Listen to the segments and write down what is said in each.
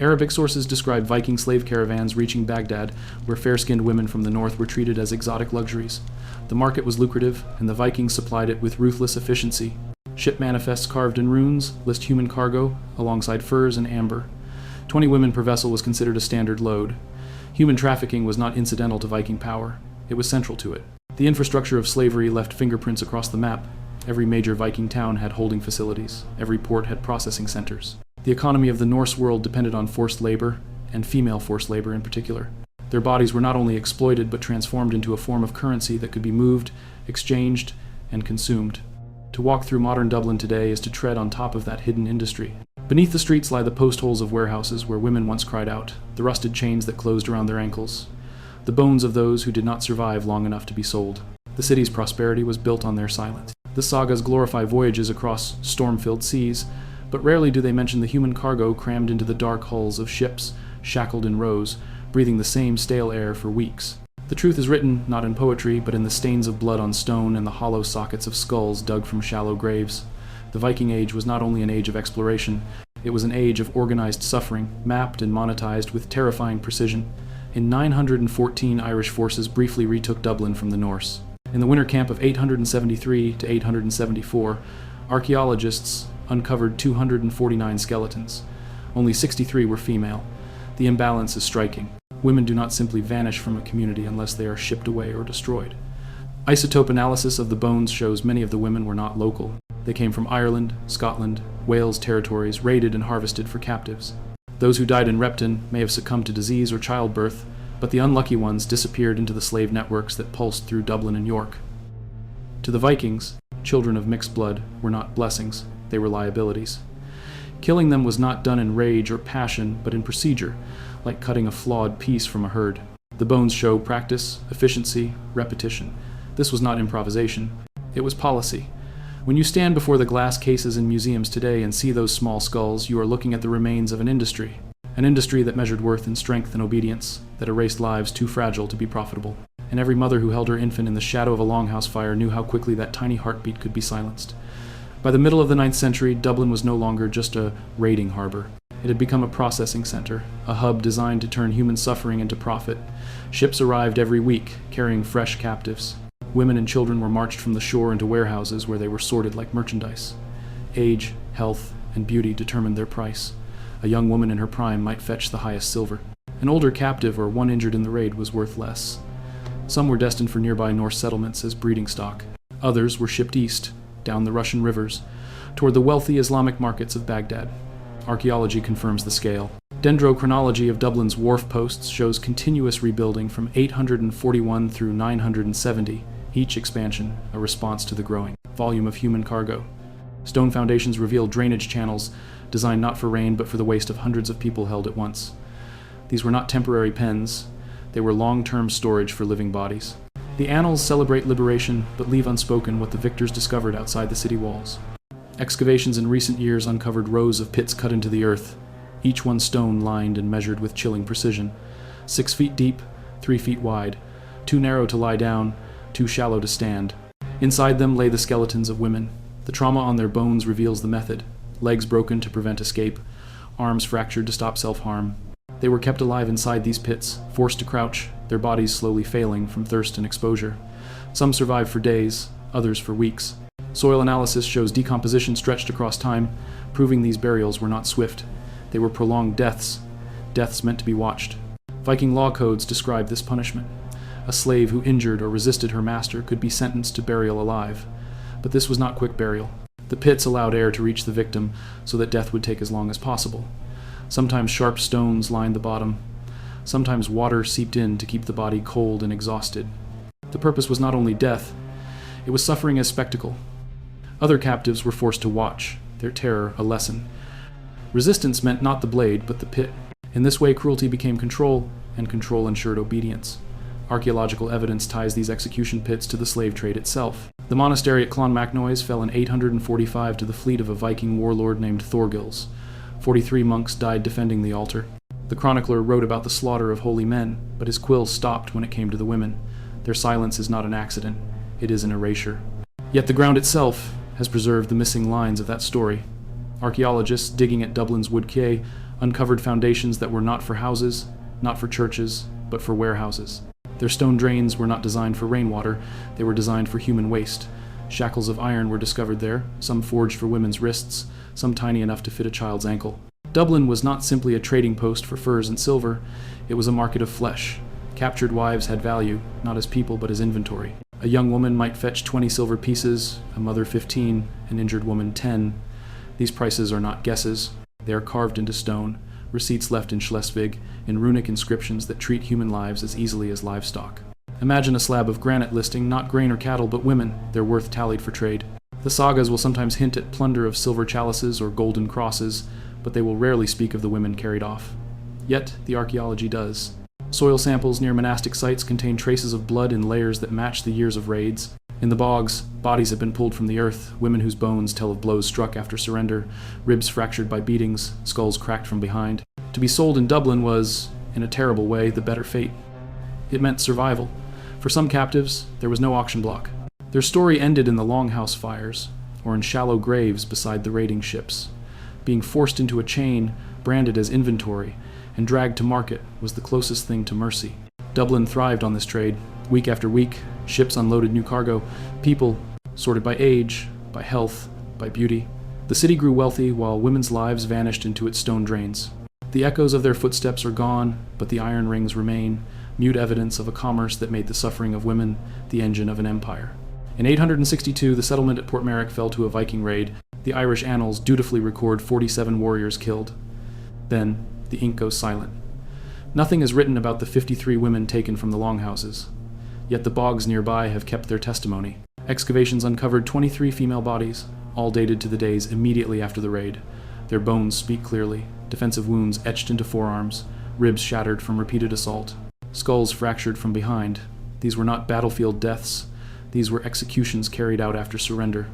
Arabic sources describe Viking slave caravans reaching Baghdad, where fair-skinned women from the north were treated as exotic luxuries. The market was lucrative, and the Vikings supplied it with ruthless efficiency. Ship manifests carved in runes list human cargo, alongside furs and amber. 20 women per vessel was considered a standard load. Human trafficking was not incidental to Viking power. It was central to it. The infrastructure of slavery left fingerprints across the map. Every major Viking town had holding facilities. Every port had processing centers. The economy of the Norse world depended on forced labor, and female forced labor in particular. Their bodies were not only exploited but transformed into a form of currency that could be moved, exchanged, and consumed. To walk through modern Dublin today is to tread on top of that hidden industry. Beneath the streets lie the post holes of warehouses where women once cried out, the rusted chains that closed around their ankles, the bones of those who did not survive long enough to be sold. The city's prosperity was built on their silence. The sagas glorify voyages across storm-filled seas, but rarely do they mention the human cargo crammed into the dark hulls of ships, shackled in rows, breathing the same stale air for weeks. The truth is written not in poetry, but in the stains of blood on stone and the hollow sockets of skulls dug from shallow graves. The Viking Age was not only an age of exploration, it was an age of organized suffering, mapped and monetized with terrifying precision. In 914, Irish forces briefly retook Dublin from the Norse. In the winter camp of 873 to 874, archaeologists uncovered 249 skeletons. Only 63 were female. The imbalance is striking. Women do not simply vanish from a community unless they are shipped away or destroyed. Isotope analysis of the bones shows many of the women were not local. They came from Ireland, Scotland, Wales territories, raided and harvested for captives. Those who died in Repton may have succumbed to disease or childbirth, but the unlucky ones disappeared into the slave networks that pulsed through Dublin and York. To the Vikings, children of mixed blood were not blessings, they were liabilities. Killing them was not done in rage or passion, but in procedure, like cutting a flawed piece from a herd. The bones show practice, efficiency, repetition. This was not improvisation, it was policy. When you stand before the glass cases in museums today and see those small skulls, you are looking at the remains of an industry that measured worth in strength and obedience, that erased lives too fragile to be profitable. And every mother who held her infant in the shadow of a longhouse fire knew how quickly that tiny heartbeat could be silenced. By the middle of the 9th century, Dublin was no longer just a raiding harbor. It had become a processing center, a hub designed to turn human suffering into profit. Ships arrived every week, carrying fresh captives. Women and children were marched from the shore into warehouses where they were sorted like merchandise. Age, health, and beauty determined their price. A young woman in her prime might fetch the highest silver. An older captive or one injured in the raid was worth less. Some were destined for nearby Norse settlements as breeding stock. Others were shipped east, down the Russian rivers, toward the wealthy Islamic markets of Baghdad. Archaeology confirms the scale. Dendrochronology of Dublin's wharf posts shows continuous rebuilding from 841 through 970, each expansion a response to the growing volume of human cargo. Stone foundations reveal drainage channels designed not for rain but for the waste of hundreds of people held at once. These were not temporary pens, they were long-term storage for living bodies. The annals celebrate liberation but leave unspoken what the victors discovered outside the city walls. Excavations in recent years uncovered rows of pits cut into the earth, each one stone-lined and measured with chilling precision. 6 feet deep, 3 feet wide, too narrow to lie down, too shallow to stand. Inside them lay the skeletons of women. The trauma on their bones reveals the method. Legs broken to prevent escape, arms fractured to stop self-harm. They were kept alive inside these pits, forced to crouch, their bodies slowly failing from thirst and exposure. Some survived for days, others for weeks. Soil analysis shows decomposition stretched across time, proving these burials were not swift. They were prolonged deaths, deaths meant to be watched. Viking law codes describe this punishment. A slave who injured or resisted her master could be sentenced to burial alive. But this was not quick burial. The pits allowed air to reach the victim so that death would take as long as possible. Sometimes sharp stones lined the bottom. Sometimes water seeped in to keep the body cold and exhausted. The purpose was not only death, it was suffering as spectacle. Other captives were forced to watch, their terror a lesson. Resistance meant not the blade, but the pit. In this way, cruelty became control, and control ensured obedience. Archaeological evidence ties these execution pits to the slave trade itself. The monastery at Clonmacnoise fell in 845 to the fleet of a Viking warlord named Thorgils. 43 monks died defending the altar. The chronicler wrote about the slaughter of holy men, but his quill stopped when it came to the women. Their silence is not an accident, it is an erasure. Yet the ground itself has preserved the missing lines of that story. Archaeologists digging at Dublin's Wood Quay uncovered foundations that were not for houses, not for churches, but for warehouses. Their stone drains were not designed for rainwater, they were designed for human waste. Shackles of iron were discovered there, some forged for women's wrists, some tiny enough to fit a child's ankle. Dublin was not simply a trading post for furs and silver, it was a market of flesh. Captured wives had value, not as people but as inventory. A young woman might fetch 20 silver pieces, a mother 15, an injured woman 10. These prices are not guesses, they are carved into stone, receipts left in Schleswig, in runic inscriptions that treat human lives as easily as livestock. Imagine a slab of granite listing not grain or cattle but women, their worth tallied for trade. The sagas will sometimes hint at plunder of silver chalices or golden crosses, but they will rarely speak of the women carried off. Yet, the archaeology does. Soil samples near monastic sites contain traces of blood in layers that match the years of raids. In the bogs, bodies have been pulled from the earth, women whose bones tell of blows struck after surrender, ribs fractured by beatings, skulls cracked from behind. To be sold in Dublin was, in a terrible way, the better fate. It meant survival. For some captives, there was no auction block. Their story ended in the longhouse fires, or in shallow graves beside the raiding ships. Being forced into a chain, branded as inventory, and dragged to market was the closest thing to mercy. Dublin thrived on this trade. Week after week, ships unloaded new cargo, people sorted by age, by health, by beauty. The city grew wealthy while women's lives vanished into its stone drains. The echoes of their footsteps are gone, but the iron rings remain, mute evidence of a commerce that made the suffering of women the engine of an empire. In 862, the settlement at Portmerrick fell to a Viking raid. The Irish annals dutifully record 47 warriors killed. Then, the ink goes silent. Nothing is written about the 53 women taken from the longhouses. Yet the bogs nearby have kept their testimony. Excavations uncovered 23 female bodies, all dated to the days immediately after the raid. Their bones speak clearly, defensive wounds etched into forearms, ribs shattered from repeated assault, skulls fractured from behind. These were not battlefield deaths. These were executions carried out after surrender.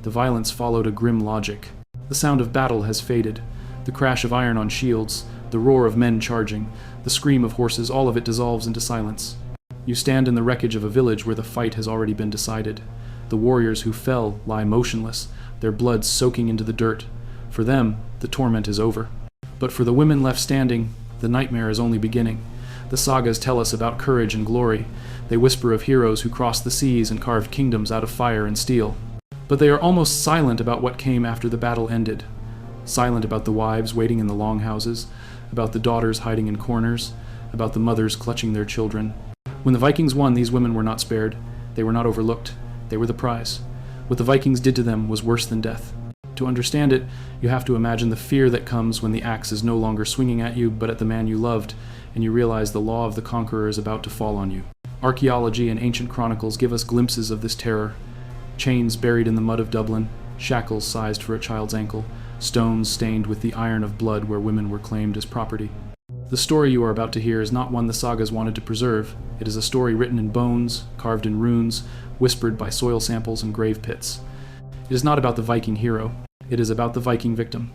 The violence followed a grim logic. The sound of battle has faded. The crash of iron on shields, the roar of men charging, the scream of horses, all of it dissolves into silence. You stand in the wreckage of a village where the fight has already been decided. The warriors who fell lie motionless, their blood soaking into the dirt. For them, the torment is over. But for the women left standing, the nightmare is only beginning. The sagas tell us about courage and glory. They whisper of heroes who crossed the seas and carved kingdoms out of fire and steel. But they are almost silent about what came after the battle ended. Silent about the wives waiting in the longhouses, about the daughters hiding in corners, about the mothers clutching their children. When the Vikings won, these women were not spared. They were not overlooked. They were the prize. What the Vikings did to them was worse than death. To understand it, you have to imagine the fear that comes when the axe is no longer swinging at you, but at the man you loved, and you realize the law of the conqueror is about to fall on you. Archaeology and ancient chronicles give us glimpses of this terror. Chains buried in the mud of Dublin, shackles sized for a child's ankle, stones stained with the iron of blood where women were claimed as property. The story you are about to hear is not one the sagas wanted to preserve. It is a story written in bones, carved in runes, whispered by soil samples and grave pits. It is not about the Viking hero. It is about the Viking victim.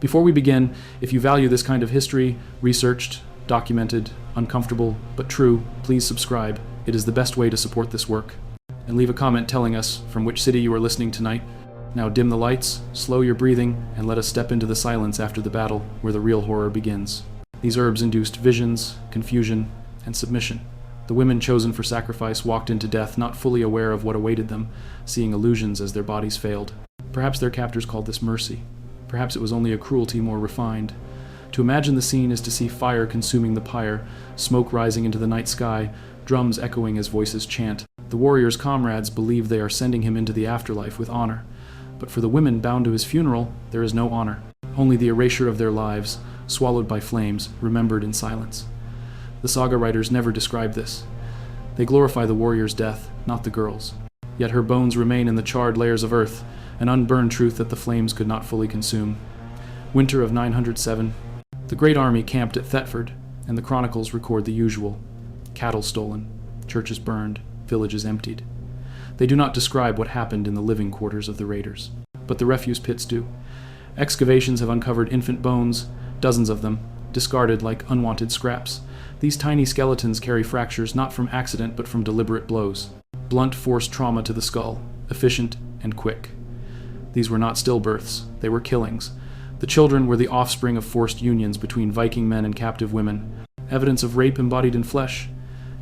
Before we begin, if you value this kind of history, researched, documented, uncomfortable, but true, please subscribe. It is the best way to support this work. And leave a comment telling us from which city you are listening tonight. Now dim the lights, slow your breathing, and let us step into the silence after the battle, where the real horror begins. These herbs induced visions, confusion, and submission. The women chosen for sacrifice walked into death not fully aware of what awaited them, seeing illusions as their bodies failed. Perhaps their captors called this mercy. Perhaps it was only a cruelty more refined. To imagine the scene is to see fire consuming the pyre, smoke rising into the night sky, drums echoing as voices chant. The warrior's comrades believe they are sending him into the afterlife with honor. But for the women bound to his funeral, there is no honor. Only the erasure of their lives, swallowed by flames, remembered in silence. The saga writers never describe this. They glorify the warrior's death, not the girl's. Yet her bones remain in the charred layers of earth, an unburned truth that the flames could not fully consume. Winter of 907. The great army camped at Thetford, and the chronicles record the usual. Cattle stolen, churches burned, villages emptied. They do not describe what happened in the living quarters of the raiders, but the refuse pits do. Excavations have uncovered infant bones, dozens of them, discarded like unwanted scraps. These tiny skeletons carry fractures not from accident but from deliberate blows. Blunt force trauma to the skull, efficient and quick. These were not stillbirths, they were killings. The children were the offspring of forced unions between Viking men and captive women, evidence of rape embodied in flesh,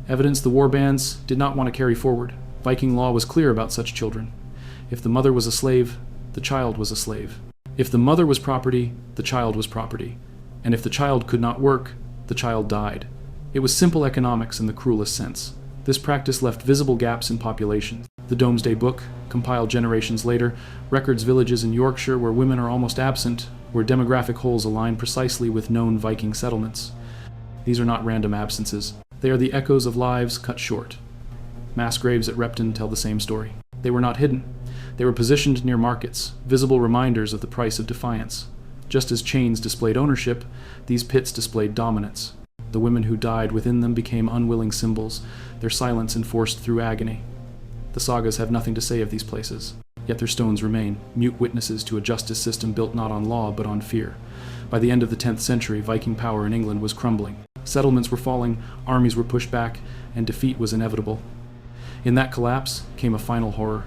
evidence the war bands did not want to carry forward. Viking law was clear about such children. If the mother was a slave, the child was a slave. If the mother was property, the child was property. And if the child could not work, the child died. It was simple economics in the cruelest sense. This practice left visible gaps in population. The Domesday Book, compiled generations later, records villages in Yorkshire where women are almost absent, where demographic holes align precisely with known Viking settlements. These are not random absences. They are the echoes of lives cut short. Mass graves at Repton tell the same story. They were not hidden. They were positioned near markets, visible reminders of the price of defiance. Just as chains displayed ownership, these pits displayed dominance. The women who died within them became unwilling symbols, their silence enforced through agony. The sagas have nothing to say of these places, yet their stones remain, mute witnesses to a justice system built not on law but on fear. By the end of the 10th century, Viking power in England was crumbling. Settlements were falling, armies were pushed back, and defeat was inevitable. In that collapse came a final horror.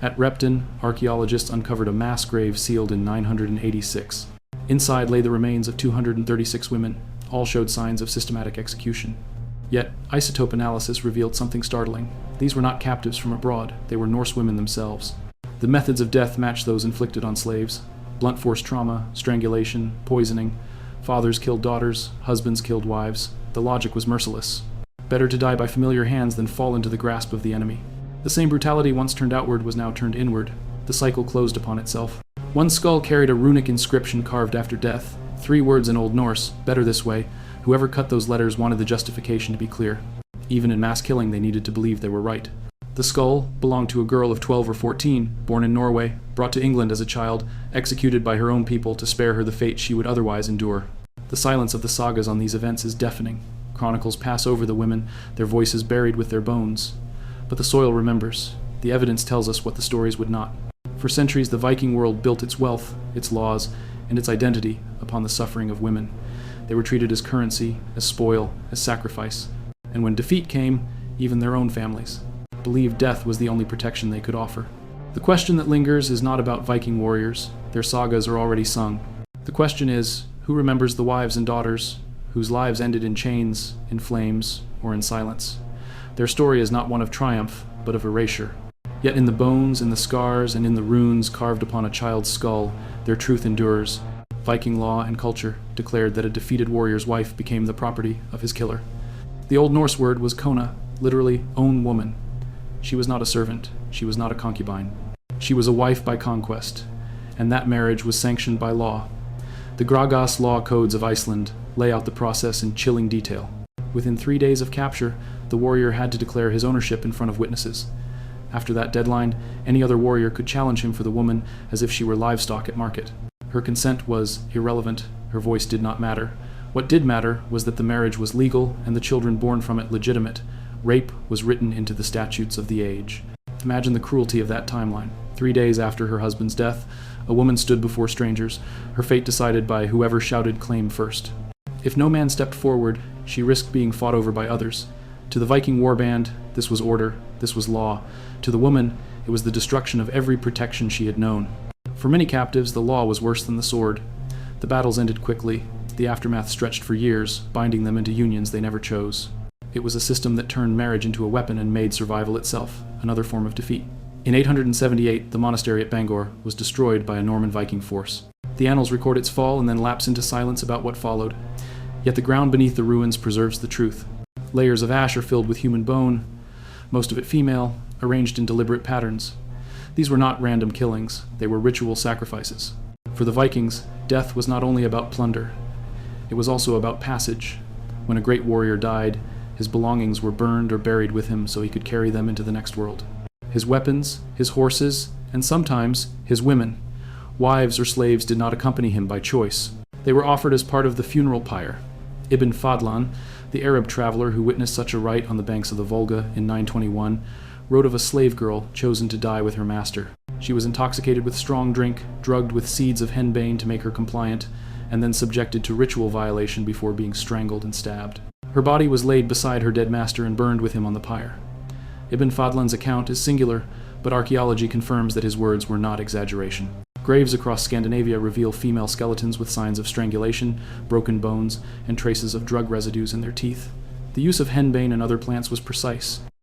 At Repton, archaeologists uncovered a mass grave sealed in 986. Inside lay the remains of 236 women. All showed signs of systematic execution. Yet, isotope analysis revealed something startling. These were not captives from abroad, they were Norse women themselves. The methods of death matched those inflicted on slaves. Blunt force trauma, strangulation, poisoning. Fathers killed daughters, husbands killed wives. The logic was merciless. Better to die by familiar hands than fall into the grasp of the enemy. The same brutality once turned outward was now turned inward. The cycle closed upon itself. One skull carried a runic inscription carved after death. 3 words in Old Norse, better this way. Whoever cut those letters wanted the justification to be clear. Even in mass killing, they needed to believe they were right. The skull belonged to a girl of 12 or 14, born in Norway, brought to England as a child, executed by her own people to spare her the fate she would otherwise endure. The silence of the sagas on these events is deafening. Chronicles pass over the women, their voices buried with their bones. But the soil remembers. The evidence tells us what the stories would not. For centuries, the Viking world built its wealth, its laws, and its identity upon the suffering of women. They were treated as currency, as spoil, as sacrifice. And when defeat came, even their own families believed death was the only protection they could offer. The question that lingers is not about Viking warriors. Their sagas are already sung. The question is, who remembers the wives and daughters whose lives ended in chains, in flames, or in silence? Their story is not one of triumph, but of erasure. Yet in the bones, in the scars, and in the runes carved upon a child's skull, their truth endures. Viking law and culture declared that a defeated warrior's wife became the property of his killer. The Old Norse word was kona, literally own woman. She was not a servant. She was not a concubine. She was a wife by conquest, and that marriage was sanctioned by law. The Gragas law codes of Iceland lay out the process in chilling detail. Within 3 days of capture, the warrior had to declare his ownership in front of witnesses. After that deadline, any other warrior could challenge him for the woman as if she were livestock at market. Her consent was irrelevant. Her voice did not matter. What did matter was that the marriage was legal and the children born from it legitimate. Rape was written into the statutes of the age. Imagine the cruelty of that timeline. 3 days after her husband's death, a woman stood before strangers, her fate decided by whoever shouted claim first. If no man stepped forward, she risked being fought over by others. To the Viking warband, this was order, this was law. To the woman, it was the destruction of every protection she had known. For many captives, the law was worse than the sword. The battles ended quickly. The aftermath stretched for years, binding them into unions they never chose. It was a system that turned marriage into a weapon and made survival itself, another form of defeat. In 878, the monastery at Bangor was destroyed by a Norman Viking force. The annals record its fall and then lapse into silence about what followed. Yet the ground beneath the ruins preserves the truth. Layers of ash are filled with human bone, most of it female, arranged in deliberate patterns. These were not random killings, they were ritual sacrifices. For the Vikings, death was not only about plunder, it was also about passage. When a great warrior died, his belongings were burned or buried with him so he could carry them into the next world. His weapons, his horses, and sometimes his women. Wives or slaves did not accompany him by choice. They were offered as part of the funeral pyre. Ibn Fadlan, the Arab traveler who witnessed such a rite on the banks of the Volga in 921, wrote of a slave girl chosen to die with her master. She was intoxicated with strong drink, drugged with seeds of henbane to make her compliant, and then subjected to ritual violation before being strangled and stabbed. Her body was laid beside her dead master and burned with him on the pyre. Ibn Fadlan's account is singular, but archaeology confirms that his words were not exaggeration. Graves across Scandinavia reveal female skeletons with signs of strangulation, broken bones, and traces of drug residues in their teeth. The use of henbane and other plants was precise.